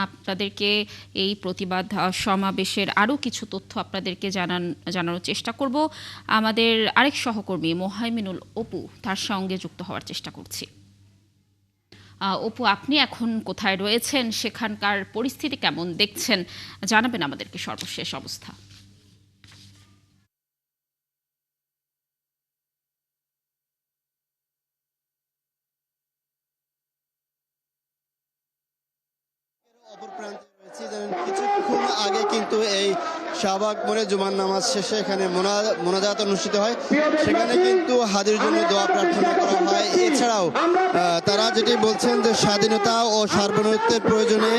আপনাদেরকে এই প্রতিবাদ সমাবেশের আরও কিছু তথ্য আপনাদেরকে জানানোর চেষ্টা করব। আমাদের আরেক সহকর্মী মোহাইমিনুল অপু তার সঙ্গে যুক্ত হওয়ার চেষ্টা করছি। অপু, আপনি এখন কোথায় রয়েছেন, সেখানকার পরিস্থিতি কেমন দেখছেন, জানাবেন আমাদেরকে সর্বশেষ অবস্থা। কিছুক্ষণ আগে কিন্তু এই শাহবাগ মোড়ে জুমার নামাজ শেষে এখানে মোনাজাত অনুষ্ঠিত হয়, সেখানে কিন্তু হাদির জন্য দোয়া প্রার্থনা করা হয়। এছাড়াও তারা যেটি বলছেন যে স্বাধীনতা ও সার্বভৌমত্বের প্রয়োজনে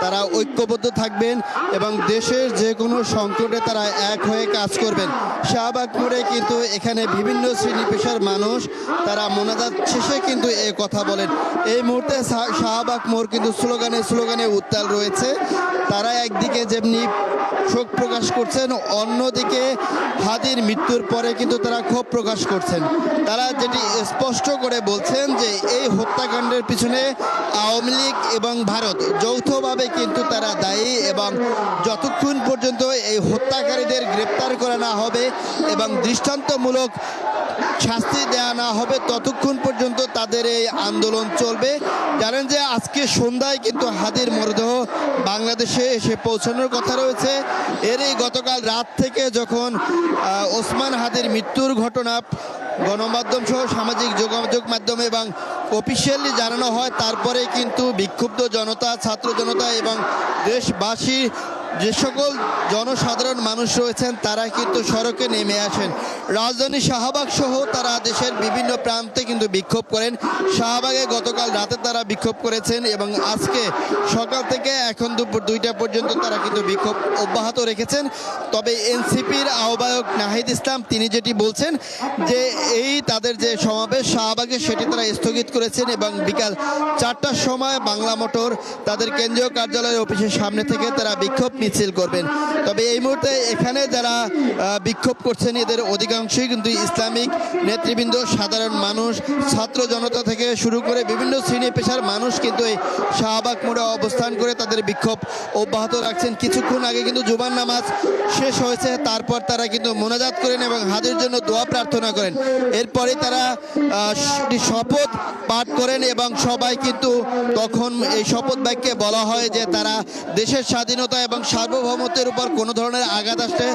তারা ঐক্যবদ্ধ থাকবেন এবং দেশের যে কোনো সংকটে তারা এক হয়ে কাজ করবেন। শাহবাগ মোড়ে কিন্তু এখানে বিভিন্ন শ্রেণী পেশার মানুষ তারা মোনাজাত শেষে কিন্তু এ কথা বলেন। এই মুহূর্তে শাহবাগ মোড় কিন্তু স্লোগানে উত্তাল রয়েছে। তারা একদিকে যেমনি শোক প্রকাশ করছেন, অন্যদিকে হাদির মৃত্যুর পরে কিন্তু তারা ক্ষোভ প্রকাশ করছেন। তারা যেটি স্পষ্ট করে বলছেন যে এই হত্যাকাণ্ডের পিছনে আওয়ামী লীগ এবং ভারত যৌথভাবে কিন্তু তারা দায়ী এবং যতক্ষণ পর্যন্ত এই হত্যাকারীদের গ্রেপ্তার করা না হবে এবং দৃষ্টান্তমূলক শাস্তি দেওয়া না হবে ততক্ষণ পর্যন্ত তাদের এই আন্দোলন চলবে। জানেন যে আজকে সন্ধ্যায় কিন্তু হাদির মরদেহ বাংলাদেশে এসে পৌঁছানোর কথা রয়েছে। এরই গতকাল রাত থেকে যখন ওসমান হাদির মৃত্যুর ঘটনা গণমাধ্যম সহ সামাজিক যোগাযোগ মাধ্যমে এবং অফিসিয়ালি জানানো হয়, তারপরে কিন্তু বিক্ষুব্ধ জনতা, ছাত্র জনতা এবং দেশবাসী যে সকল জনসাধারণ মানুষ রয়েছেন তারা কিন্তু সড়কে নেমে আসেন। রাজধানী শাহবাগ সহ তারা দেশের বিভিন্ন প্রান্তে কিন্তু বিক্ষোভ করেন। শাহবাগে গতকাল রাতে তারা বিক্ষোভ করেছেন এবং আজকে সকাল থেকে এখন দুপুর 2টা পর্যন্ত তারা কিন্তু বিক্ষোভ অব্যাহত রেখেছেন। তবে এনসিপির আহ্বায়ক নাহিদ ইসলাম তিনি যেটি বলছেন যে এই তাদের যে সমাবেশ শাহবাগে সেটি তারা স্থগিত করেছেন এবং বিকাল 4টার সময় বাংলা মোটর তাদের কেন্দ্রীয় কার্যালয়ের অফিসের সামনে থেকে তারা বিক্ষোভ মিছিল করবেন। তবে এই মুহূর্তে এখানে যারা বিক্ষোভ করছেন এদের অধিকাংশই কিন্তু ইসলামিক নেতৃবৃন্দ, সাধারণ মানুষ, ছাত্র জনতা থেকে শুরু করে বিভিন্ন শ্রেণী পেশার মানুষ কিন্তু এই শাহবাগ মোড়ে অবস্থান করে তাদের বিক্ষোভ অব্যাহত রাখছেন। কিছুক্ষণ আগে কিন্তু জুমার নামাজ শেষ হয়েছে, তারপর তারা কিন্তু মোনাজাত করেন এবং হাদির জন্য দোয়া প্রার্থনা করেন। এরপরে তারা শপথ পাঠ করেন এবং সবাই কিন্তু তখন এই শপথ বাক্যে বলা হয় যে তারা দেশের স্বাধীনতা এবং সার্বভৌমত্বের উপর কোনো ধরনের আঘাত আসলে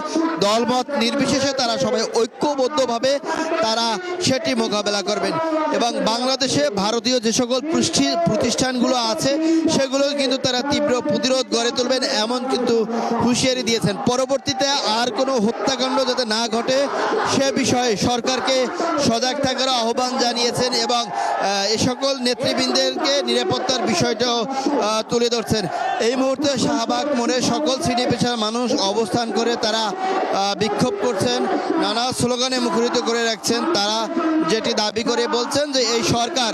দলমত নির্বিশেষে তারা সবাই ঐক্যবদ্ধভাবে তারা সেটি মোকাবেলা করবেন এবং বাংলাদেশে ভারতীয় যে সকল প্রতিষ্ঠানগুলো আছে সেগুলো কিন্তু তারা তীব্র প্রতিরোধ গড়ে তুলবেন এমন কিন্তু হুঁশিয়ারি দিয়েছেন। পরবর্তীতে আর কোনো হত্যাকাণ্ড যাতে না ঘটে সে বিষয়ে সরকারকে সজাগ থাকার আহ্বান জানিয়েছেন এবং এ সকল নেতৃবৃন্দকে নিরাপত্তার বিষয়টাও তুলে ধরছেন। এই মুহূর্তে শাহবাগ মোড়ে সকল শ্রেণী পেশার মানুষ অবস্থান করে তারা বিক্ষোভ করছেন, নানা স্লোগানে মুখরিত করে রাখছেন। তারা যেটি দাবি করে বলছেন যে এই সরকার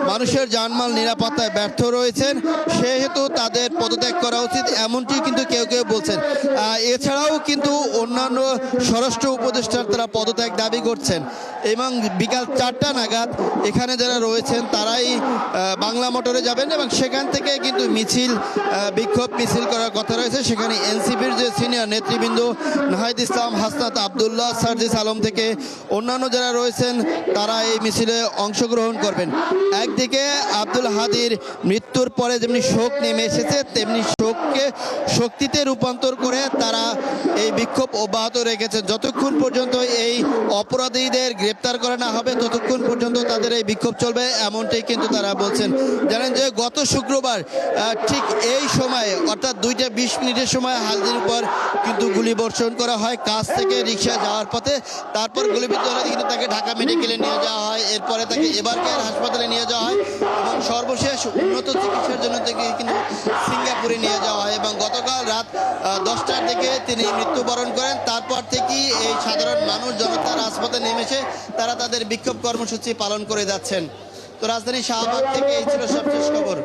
মানুষের জানমাল নিরাপত্তায় ব্যর্থ রয়েছেন, সেহেতু তাদের পদত্যাগ করা উচিত, এমনটি কিন্তু কেউ কেউ বলছেন। এছাড়াও কিন্তু অন্যান্য স্বরাষ্ট্র উপদেষ্টার তারা পদত্যাগ দাবি করছেন এবং বিকাল 4টা নাগাদ এখানে যারা রয়েছেন তারাই বাংলা মোটরে যাবেন এবং সেখান থেকে কিন্তু বিক্ষোভ মিছিল করার কথা রয়েছে। সেখানে এনসিপির যে সিনিয়র নেতৃবৃন্দ নাহিদ ইসলাম, হাসনাত আবদুল্লাহ, সার্জিস আলম থেকে অন্যান্য যারা রয়েছেন তারা এই মিছিলে অংশগ্রহণ করবেন। একদিকে আব্দুল হাদির মৃত্যুর পরে যেমনি শোক নেমে এসেছে তেমনি শোককে শক্তিতে রূপান্তর করে তারা এই বিক্ষোভ অব্যাহত রেখেছেন। যতক্ষণ পর্যন্ত এই অপরাধীদের গ্রেপ্তার করা না হবে ততক্ষণ পর্যন্ত তাদের এই বিক্ষোভ চলবে এমনটাই কিন্তু তারা বলছেন। জানেন যে গত শুক্রবার ঠিক এই সময়ে অর্থাৎ 2:20 সময় হাদির উপর কিন্তু গুলি বর্ষণ করা হয় কাজ থেকে রিক্সা যাওয়ার পথে। তারপর গুলিবিদ্ধ হলে কিন্তু তাকে ঢাকা মেডিকেলে নিয়ে যাওয়া হয়, এরপরে তাকে এবারকার হাসপাতালে নিয়ে যাওয়া হয় এবং সর্বশেষ উন্নত চিকিৎসার জন্য তাকে কিন্তু সিঙ্গাপুরে নিয়ে যাওয়া হয় এবং গতকাল রাত 10টার দিকে তিনি মৃত্যুবরণ করেন। তারপর থেকেই এই সাধারণ মানুষ জনতা রাজপথে নেমেছে, তারা তাদের বিক্ষোভ কর্মসূচি পালন করে যাচ্ছেন। তো রাজধানী শাহবাগ থেকে এই ছিল সবশেষ খবর।